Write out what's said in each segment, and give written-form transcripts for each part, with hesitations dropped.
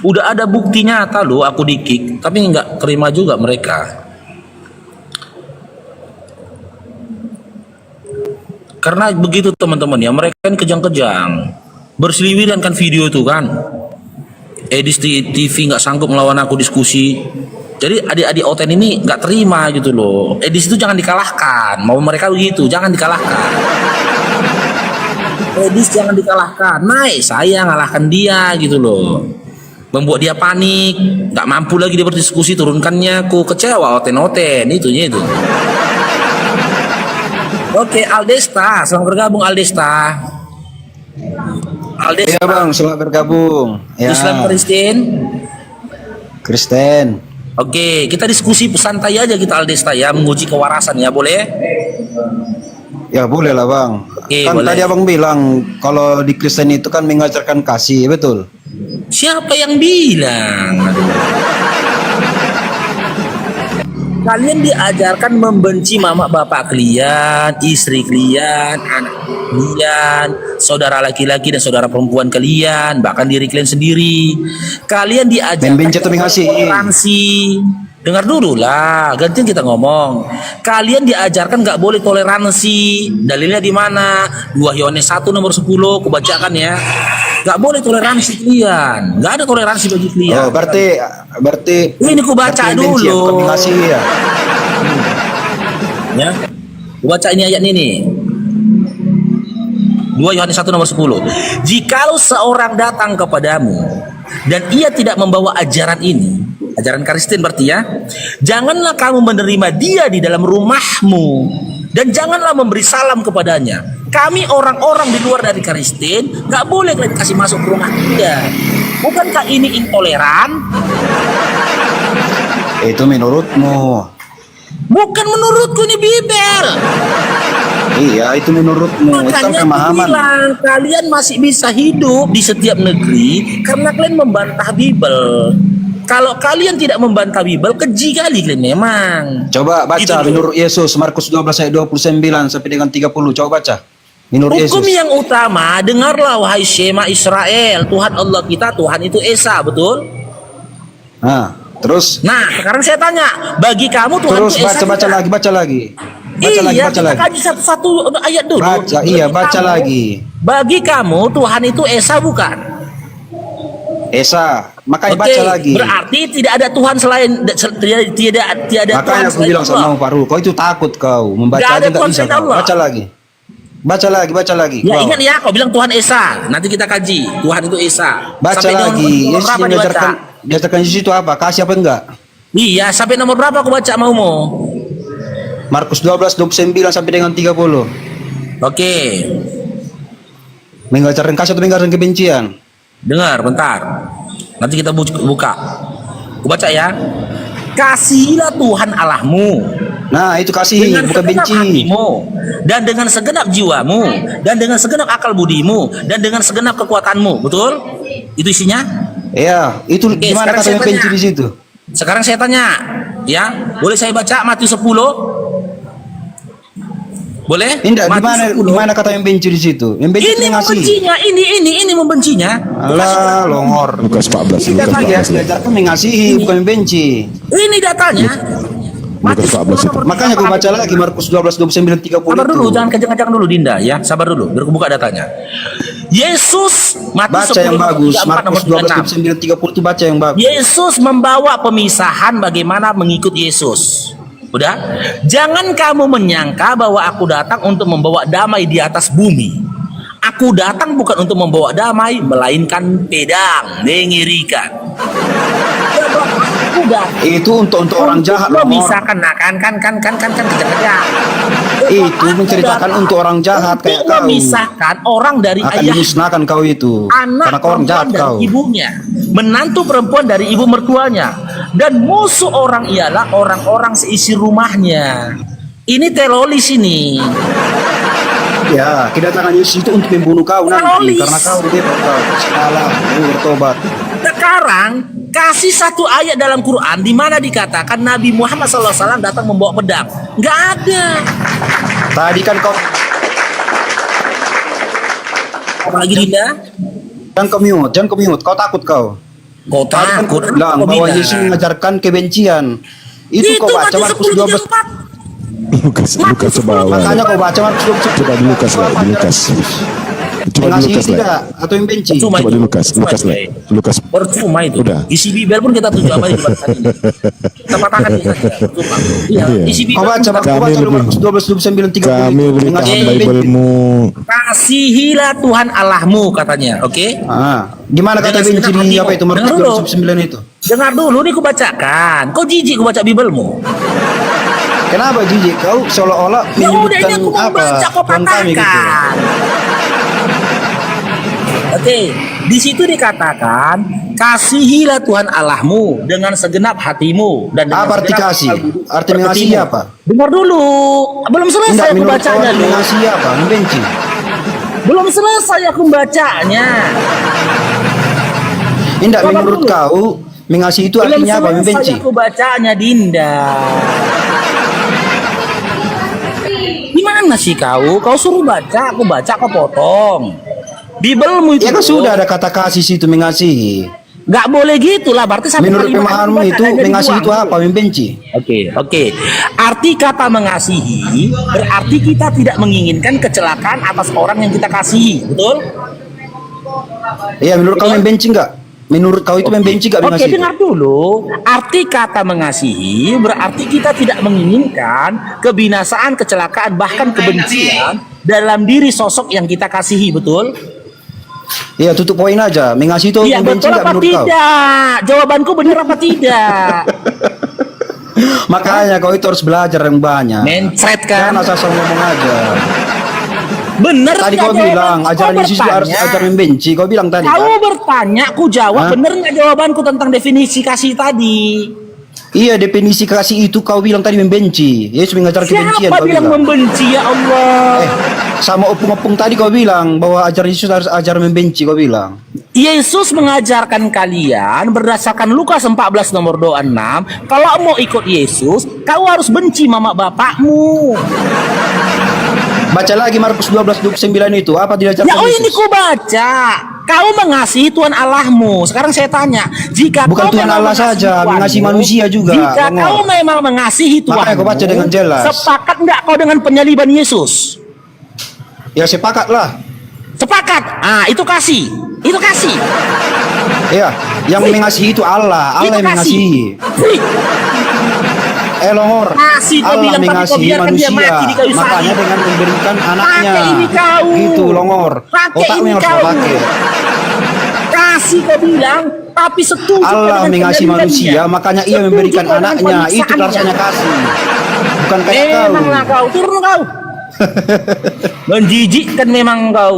Udah ada bukti nyata loh aku di-kick, tapi nggak terima juga mereka. Karena begitu teman-teman ya, mereka kan kejang-kejang. Berseliweran kan video itu kan. Edis TV nggak sanggup melawan aku diskusi. Jadi adik-adik Oten ini nggak terima gitu loh. Edis itu jangan dikalahkan. Mau mereka begitu, jangan dikalahkan. Edis jangan dikalahkan. Naik, saya ngalahkan dia gitu loh. Membuat dia panik, nggak mampu lagi dia berdiskusi, turunkannya. Aku kecewa Oten itunya itu. Oke, Aldesta, selamat bergabung Aldesta. Aldesta. Iya bang, selamat bergabung. Ya. Islam Kristen. Oke, kita diskusi santai aja kita Aldesta ya, menguji kewarasan ya, boleh? Ya boleh lah bang. Oke, Kan boleh. tadi abang bilang kalau di Kristen itu kan mengajarkan kasih, betul? Siapa yang bilang? Kalian diajarkan membenci mama bapak kalian, istri kalian, anak kalian, saudara laki-laki dan saudara perempuan kalian, bahkan diri kalian sendiri. Kalian diajarkan Membenci atau mengasihi? toleransi. Dengar dulu lah, gantian kita ngomong. Kalian diajarkan nggak boleh toleransi. Dalilnya di mana? 2 Yohanes 1 nomor 10, kubacakan ya. Nggak boleh toleransi kalian. Nggak ada toleransi bagi kalian. Oh, berarti Ini ku baca berarti membenci ya, dulu. bukan mengasihi ya. Ya. Ku baca ini ayat ini. 2 Yohanes 1 nomor 10. Jikalau seorang datang kepadamu dan ia tidak membawa ajaran ini, ajaran Kristen berarti ya, janganlah kamu menerima dia di dalam rumahmu dan janganlah memberi salam kepadanya. Kami orang-orang di luar dari Kristen nggak boleh kalian kasih masuk ke rumah dia. Bukankah ini intoleran? Itu menurutmu. Bukan menurutku, ini Bibel. Iya, itu menurutmu. Itu kan Makanya aku pemahaman. bilang kalian masih bisa hidup di setiap negeri karena kalian membantah Bibel. Kalau kalian tidak membantah Bibel, keji kali kalian memang. Coba baca Gitu loh. menurut Yesus Markus 12 ayat 29 sampai dengan 30. Coba baca. Menurut Hukum Yesus. yang utama, dengarlah wahai Shema Israel, Tuhan Allah kita, Tuhan itu Esa, betul? Nah, terus Nah, sekarang saya tanya, bagi kamu Tuhan terus itu Esa baca tidak? lagi. Baca Iya, lagi. kita kaji satu-satu ayat dulu. Baca, iya, baca lagi. Bagi kamu Tuhan itu Esa bukan? Esa, makanya Oke, baca lagi. berarti tidak ada Tuhan selain tiada Tuhan Makanya aku selain bilang Allah. sama Faru, kau itu takut kau membaca Nggak ada aja nggak Tuhan bisa selain kau. Allah. Baca lagi. Ya Wow. ingat ya, kau bilang Tuhan Esa. Nanti kita kaji Tuhan itu Esa. Baca Sampai nomor lagi. Yesus berapa yang dibaca? diajarkan Yesus itu apa? Kasih apa enggak? Iya, sampai nomor berapa aku baca maumu? Markus 12 29 sampai dengan 30. Oke, Mengajarkan kasih atau mengajarkan kebencian? dengar bentar. Nanti kita buka. Aku baca ya. Kasihilah Tuhan Allahmu Nah, itu kasih, dengan bukan segenap benci. hatimu dan dengan segenap jiwamu dan dengan segenap akal budimu dan dengan segenap kekuatanmu, betul? Itu isinya. Iya, itu Oke, gimana sekarang kata saya benci tanya. di situ? Sekarang saya tanya, ya, boleh saya baca Matius 10? Boleh? Tidak, Matius 10. gimana kata yang benci di situ? Yang benci itu Ini mengasihi. membencinya, ini membencinya. Alah, longor. Lukas 14, Kita Lukas kan 14. diajarkan mengasihi, bukan membenci. Ini datanya. Lukas 14 itu. nomor Makanya aku baca lagi Markus 12 29 30 Sabar dulu, itu. jangan kencang-kencang dulu Dinda ya. Sabar dulu, biar aku buka datanya. Yesus Matius Baca yang 10, bagus. 34, nomor Markus 12 36. 29 30 itu baca yang bagus. Yesus membawa pemisahan bagaimana mengikut Yesus. Udah? Jangan kamu menyangka bahwa aku datang untuk membawa damai di atas bumi. Aku datang bukan untuk membawa damai, melainkan pedang, mengerikan. Aku datang Itu untuk orang jahat loh. memisahkan, nah kan kejang-kejang. Itu menceritakan untuk orang jahat kayak kau. Memisahkan orang dari Akan ayah, dimusnahkan kau itu. anak Karena kau orang perempuan jahat dari kau. ibunya, menantu perempuan dari ibu mertuanya, dan musuh orang ialah orang-orang seisi rumahnya. Ini teroris ini. Ya, kedatangan Yesus itu untuk membunuh kau nanti. Teroris. Karena kau bebas kau. Salah, kau bertobat. Sekarang kasih satu ayat dalam Quran di mana dikatakan Nabi Muhammad SAW datang membawa pedang. Nggak ada. Tadi kan kau Apalagi Dinda? jangan kau mute. Kau takut kau. Kau takut? bilang Kau bahwa bilang. Yesus mengajarkan kebencian. Itu kau baca Markus 12. Lukas coba awal. Makanya kau baca Markus 12. Coba di Lukas lah, di Lukas. Coba di Mengasihi Lukas lah. tidak atau membenci? Percuma Coba itu. di Lukas, Lukas lah. Lukas. Percuma itu. Udah. Isi Bible pun kita tuju apa di depan ini. Kita patahkan itu saja. Percuma. Iya, Iya. isi Kau Bible. baca Kami lebih- Markus 12, 29, 30. Kami lebih Mengasihi paham membenci. Bible-mu. Kasihilah Tuhan Allahmu katanya, oke? Gimana kata Dengan benci segenap di apa hatimu. itu Markus Dengar dulu. 12, 29 itu? Dengar dulu nih ku bacakan. Kau jijik ku baca Biblemu. Kenapa jijik? Kau seolah-olah Ya udah menyebutkan ini aku mau apa? baca kau Tuhan kami gitu. patahkan. Oke, di situ dikatakan kasihilah Tuhan Allahmu dengan segenap hatimu dan dengan Apa arti segenap kasih? akal budi Arti mengasihi pekertimu. apa? Dengar dulu, belum selesai Tidak, aku menurut kau bacanya arti lu. mengasihi apa? Membenci. Belum selesai aku bacanya. Tidak, Sabar menurut dulu. kau mengasihi itu Belum artinya apa? selesai Membenci. aku bacanya, Dinda. Gimana sih kau? Kau suruh baca, aku baca, kau potong. Biblemu itu. Ya kan bro. sudah ada kata kasih situ mengasihi. Nggak boleh gitulah, berarti sampai Menurut kalimat pemahamanmu kalimat itu adanya mengasihi itu dibuang. apa? Membenci. Oke. Arti kata mengasihi berarti kita tidak menginginkan kecelakaan atas orang yang kita kasihi, betul? Iya, menurut kau Betul. membenci enggak? Menurut kau itu membenci enggak Oke, mengasihi? itu? dengar dulu. Arti kata mengasihi berarti kita tidak menginginkan kebinasaan, kecelakaan, bahkan kebencian dalam diri sosok yang kita kasihi, betul? Iya, tutup poin aja. Mengasihi itu Iya, membenci betul enggak apa menurut kau? tidak? Jawabanku benar apa tidak? Makanya kau itu harus belajar yang banyak. Mencret kan? Jangan asal ngomong aja. Bener Tadi nggak kau bilang jawabanku? ajaran Kau Yesus itu harus bertanya. ajar membenci. Kau bilang tadi Kau kan? bertanya, aku jawab. Hah? Bener nggak jawabanku tentang definisi kasih tadi? Iya, definisi kasih itu kau bilang tadi membenci. Yesus mengajar kebencian Siapa kau bilang bilang. membenci ya Allah? Sama opung-opung tadi kau bilang bahwa ajaran Yesus harus ajar membenci kau bilang. Yesus mengajarkan kalian berdasarkan Lukas 14 nomor 26, kalau mau ikut Yesus, kau harus benci mama bapakmu. Baca lagi Markus 12:29 itu. Apa diajarkan Ya, Yesus? ini ku baca. Kau mengasihi Tuhan Allahmu. Sekarang saya tanya, jika Bukan kau Tuhan memang Allah saja, Tuhanmu, mengasihi manusia juga, Jika Longor. kau memang mengasihi Tuhan, Makanya kau baca dengan jelas. sepakat nggak kau dengan penyaliban Yesus? Ya sepakat lah. Sepakat. Ah, itu kasih. Itu kasih. Iya, yang mengasihi itu Allah. Allah Itu yang mengasihi. Wih, Longor. Kasih kau Allah bilang, tapi kau mengasihi biarkan dia manusia. mati di kayu salib. Makanya dengan memberikan anaknya. Pakai ini kau. Gitu Longor. Pakai Otakmu ini yang harus kau. kau pakai. Kasih kau bilang, tapi setuju Allah dengan mengasihi penyalibannya. manusia, makanya ia Setuju memberikan kau dengan anaknya. Itu penyiksaannya. rasanya kasih. Bukan kayak kau. Memanglah kau, turun kau. Menjijikkan memang kau.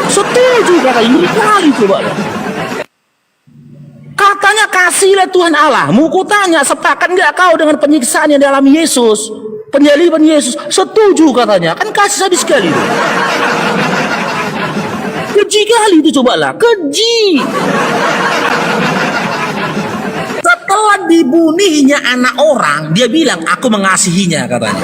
Setuju kata ini kali coba. Katanya kasihlah Tuhan Allahmu. Ku tanya, sepakat nggak kau dengan penyiksaan yang dialami Yesus? Penyaliban Yesus. Setuju katanya. Kan kasih sadis sekali itu. Keji kali itu cobalah. Keji. Setelah dibunuhnya anak orang, dia bilang aku mengasihinya katanya.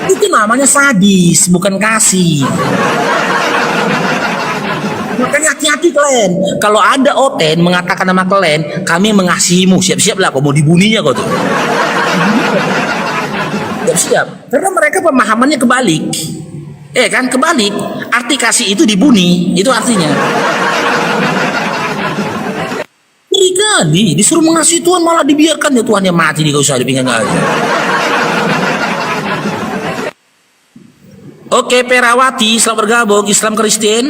Itu namanya sadis, bukan kasih. Makanya hati-hati kalian. Kalau ada Oten mengatakan nama kalian, kami mengasihimu, siap-siaplah kau mau dibunuhnya kau tuh. Siap-siap. Karena mereka pemahamannya kebalik. Kan kebalik. Arti kasih itu dibuni, itu artinya. Ngeri kali, disuruh mengasihi Tuhan malah dibiarkan ya Tuhan yang mati di kau salib aja. Oke, Perawati, selamat bergabung Islam Kristen.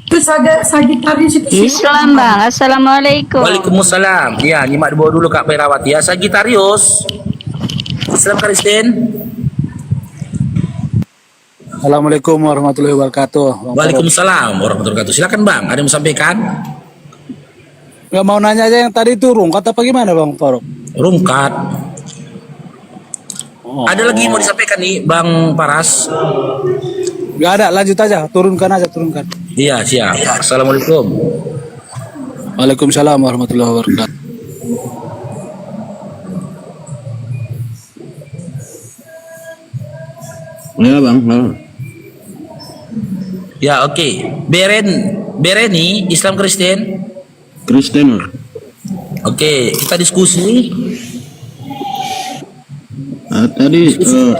Terus ada Sagitarius itu Islam bang, assalamualaikum. Waalaikumsalam. Ya, nyimak di bawah dulu Kak Perawati ya. Sagitarius, Islam Kristen. Assalamualaikum warahmatullahi wabarakatuh. Waalaikumsalam warahmatullahi wabarakatuh. Silakan Bang, ada yang mau sampaikan? Nggak mau nanya aja yang tadi turun, kata apa gimana Bang Faruk? Rungkat. Ada lagi yang mau disampaikan nih Bang Paras? Nggak ada, lanjut aja, turunkan aja, turunkan. Iya, siap. Assalamualaikum. Waalaikumsalam warahmatullahi wabarakatuh. Ya bang, Ya, oke. Beren Bereni, Islam Kristen. Kristen. Oke, kita diskusi. Tadi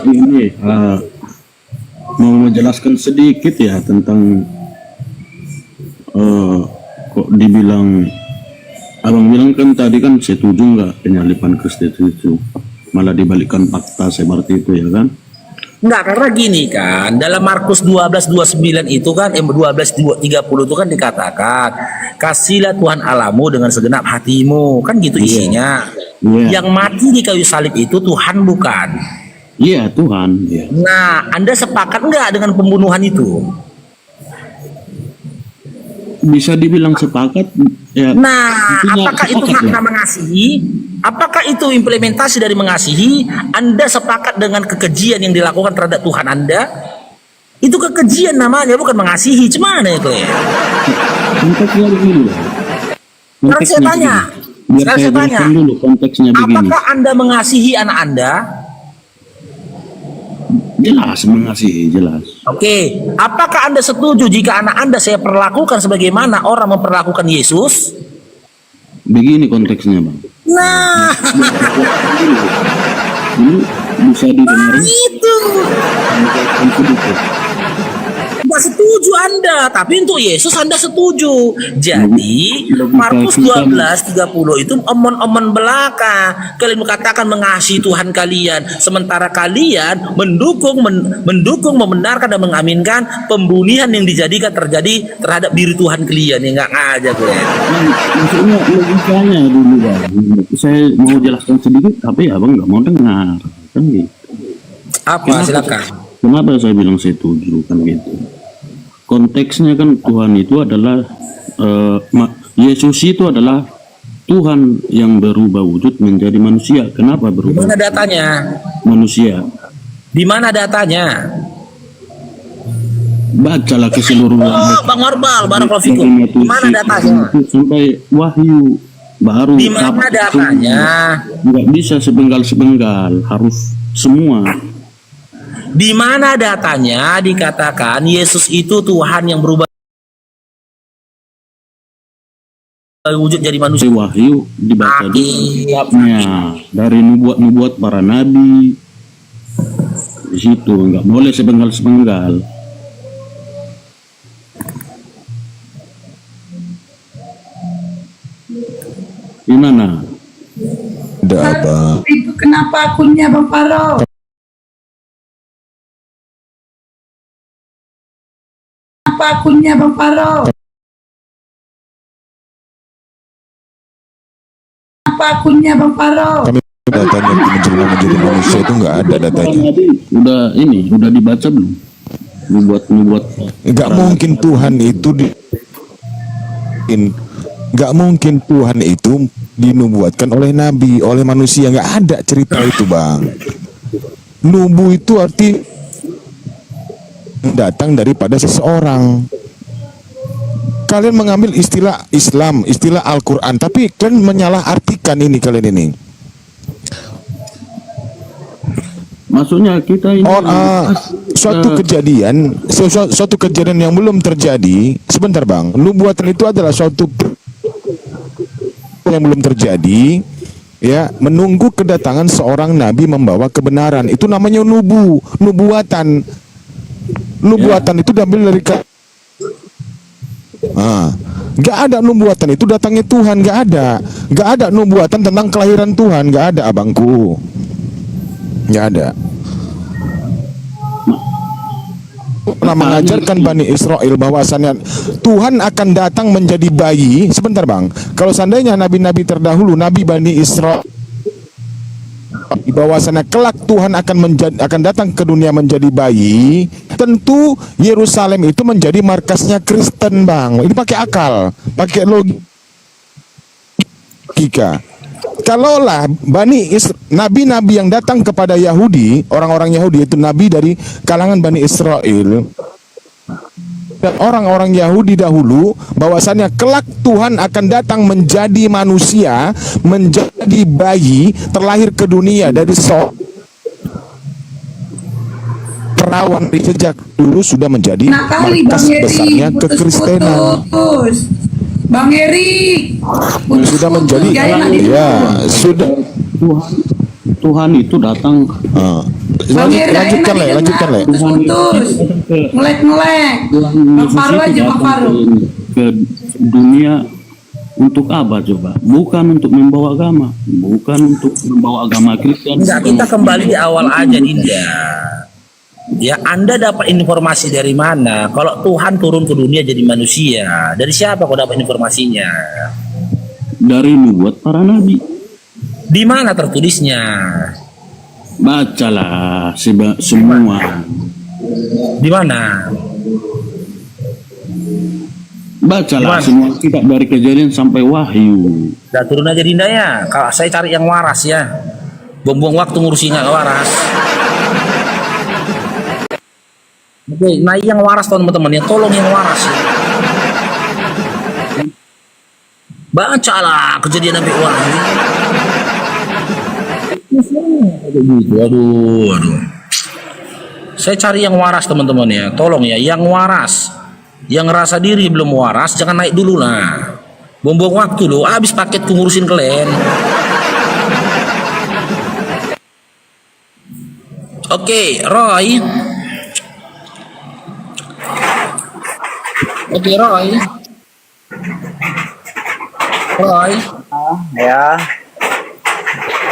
ini mau menjelaskan sedikit ya tentang kok dibilang abang bilang kan tadi kan setuju nggak penyalipan Kristen itu, malah dibalikkan fakta seperti itu ya kan? Enggak, karena gini kan, dalam Markus 12:29 itu kan 12:30 itu kan dikatakan, kasihlah Tuhan Allahmu dengan segenap hatimu, kan gitu isinya. Yang mati di kayu salib itu Tuhan bukan? Iya, Tuhan. Ya. Nah, Anda sepakat enggak dengan pembunuhan itu? Bisa dibilang sepakat ya. Nah, intinya apakah itu sepakat makna ya. mengasihi? Apakah itu implementasi dari mengasihi? Anda sepakat dengan kekejian yang dilakukan terhadap Tuhan Anda? Itu kekejian namanya, bukan mengasihi. Cemana itu ya? Konteksnya begini lah. Sekarang saya tanya. Biar Sekarang saya saya tanya. jelaskan dulu konteksnya begini. Apakah Anda mengasihi anak Anda? Jelas mengasihi, jelas. Oke. Apakah Anda setuju jika anak Anda saya perlakukan sebagaimana orang memperlakukan Yesus? Begini konteksnya, Bang. Nah, Ini bisa didengar. itu. Tidak setuju Anda, tapi untuk Yesus Anda setuju. Jadi Markus 12:30 itu omon-omon belaka. Kalian katakan mengasihi Tuhan kalian, sementara kalian mendukung membenarkan dan mengaminkan pembunuhan yang dijadikan terjadi terhadap diri Tuhan kalian. Ya nggak ngajak gue. Maksudnya logikanya dulu, Bang. Saya mau jelaskan sedikit, tapi abang nggak mau dengar, kan gitu. Apa? Silakan. Kenapa saya bilang setuju kan gitu? Konteksnya kan Tuhan itu adalah Yesus itu adalah Tuhan yang berubah wujud menjadi manusia. Kenapa Di berubah? mana datanya? Manusia. Di mana datanya? Bacalah keseluruhan. Oh, Bang Orbal, barakallahu fikum. Di mana datanya? Sampai Wahyu baru. Di mana datanya? Nggak bisa sepenggal-sepenggal, harus semua. Di mana datanya dikatakan Yesus itu Tuhan yang berubah wujud jadi manusia? Wahyu dibaca Iya. dari nubuat para nabi. Di situ nggak boleh sepenggal-sepenggal. Gimana? Ada apa? Itu kenapa akunnya Bang Faro? Kenapa akunnya Bang Faro? Kenapa akunnya Bang Faro? Kami datanya menjadi manusia itu nggak ada datanya. Udah dibaca belum? Nubuat. Nggak mungkin Tuhan itu nggak mungkin Tuhan itu dinubuatkan oleh nabi, oleh manusia. Nggak ada cerita itu, Bang. Nubu itu arti datang daripada seseorang. Kalian mengambil istilah Islam, istilah Al-Quran, tapi kalian menyalahartikan ini kalian ini. Maksudnya kita ini Suatu kejadian yang belum terjadi. Sebentar, Bang. Nubuatan itu adalah suatu yang belum terjadi, ya, menunggu kedatangan seorang nabi membawa kebenaran. Itu namanya nubuatan. Nubuatan itu diambil dari nggak ada nubuatan itu datangnya Tuhan, nggak ada nubuatan tentang kelahiran Tuhan, nggak ada, abangku, nggak ada. Pernah mengajarkan Bani Israel bahwasannya Tuhan akan datang menjadi bayi. Sebentar, Bang. Kalau seandainya nabi-nabi terdahulu, nabi Bani Israel, bahwasannya kelak Tuhan akan datang ke dunia menjadi bayi, tentu Yerusalem itu menjadi markasnya Kristen, Bang. Ini pakai akal, pakai logika. Kalaulah nabi-nabi yang datang kepada Yahudi, orang-orang Yahudi itu nabi dari kalangan Bani Israel dan orang-orang Yahudi dahulu, bahwasannya kelak Tuhan akan datang menjadi manusia, menjadi bayi, terlahir ke dunia dari perawan di sejak dulu sudah menjadi Nah kali Bang markas Eri besarnya kekristenan. putus. Bang Eri Sudah menjadi Gak enak di- ya sudah. Tuhan itu datang Bang Eri Lanjutkan enak le, didengar. lanjutkan le. Putus. Ngelek-ngelek. Bang Faru aja Bang Faru. ke dunia untuk apa coba? Bukan untuk membawa agama, bukan untuk membawa agama Kristen. Enggak, kita kembali di awal aja Dinda. Ya, Anda dapat informasi dari mana? Kalau Tuhan turun ke dunia jadi manusia, dari siapa kau dapat informasinya? Dari nubuat para nabi. Di mana tertulisnya? Bacalah semua. Di mana? Bacalah Gimana? semua kitab dari Kejadian sampai Wahyu. Udah turun aja Dinda ya. Kalau saya cari yang waras ya. Buang-buang waktu ngurusinya nggak waras. Oke, nah yang waras teman-teman ya, tolong yang waras ya. Bacalah Kejadian sampai Wahyu. Gitu, aduh. Saya cari yang waras teman-teman ya, tolong ya, yang waras. Yang ngerasa diri belum waras, jangan naik dulu lah. Buang-buang waktu loh, habis paketku ngurusin kalian. Oke, Roy. Oke, Roy. Roy. Ya,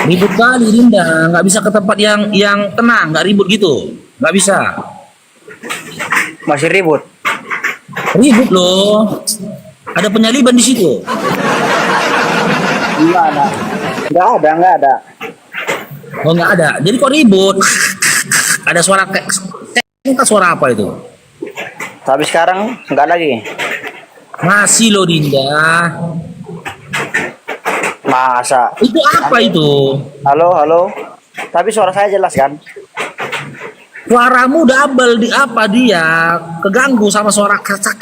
Ribut kali Dinda, nggak bisa ke tempat yang tenang, nggak ribut gitu, nggak bisa. masih ribut. Ribut loh, ada penyaliban di situ. Gimana? Nggak ada. Oh nggak ada, jadi kok ribut? Ada suara kayak suara apa itu? Tapi sekarang nggak lagi. Masih loh Dinda. Masa? Itu apa itu? Halo. Tapi suara saya jelas kan? Suaramu double di apa dia? Keganggu sama suara kacak